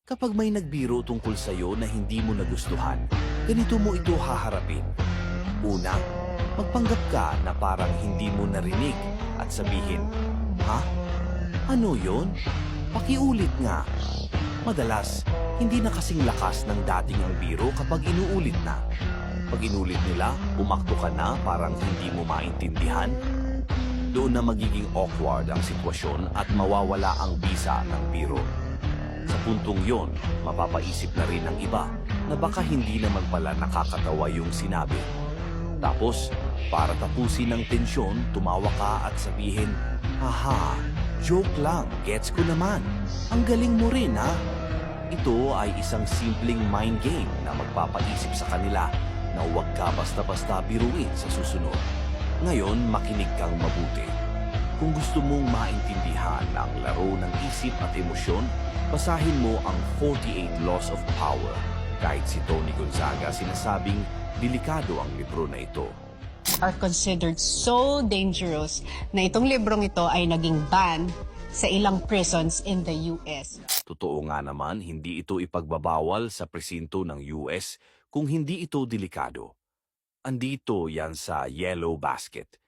Kapag may nagbiro tungkol sa'yo na hindi mo nagustuhan, ganito mo ito haharapin. Una, magpanggap ka na parang hindi mo narinig at sabihin, "Ha? Ano yon? Pakiulit nga." Madalas, hindi na kasing lakas ng dating ang biro kapag inuulit na. Pag inulit nila, umakto ka na parang hindi mo maintindihan. Doon na magiging awkward ang sitwasyon at mawawala ang bisa ng biro. Sa puntong yon, mapapaisip na rin ng iba na baka hindi naman pala nakakatawa yung sinabi. Tapos, para tapusin ang tensyon, tumawa ka at sabihin, "Haha, joke lang, gets ko naman. Ang galing mo rin ha." Ito ay isang simpleng mind game na magpapaisip sa kanila na huwag ka basta-basta biruin sa susunod. Ngayon, makinig kang mabuti. Kung gusto mong maintindihan ang laro ng isip at emosyon, basahin mo ang 48 Laws of Power. Kahit si Tony Gonzaga sinasabing delikado ang libro na ito. Are considered so dangerous na itong librong ito ay naging ban sa ilang prisons in the US. Totoo nga naman, hindi ito ipagbabawal sa presinto ng US kung hindi ito delikado. Andito yan sa yellow basket.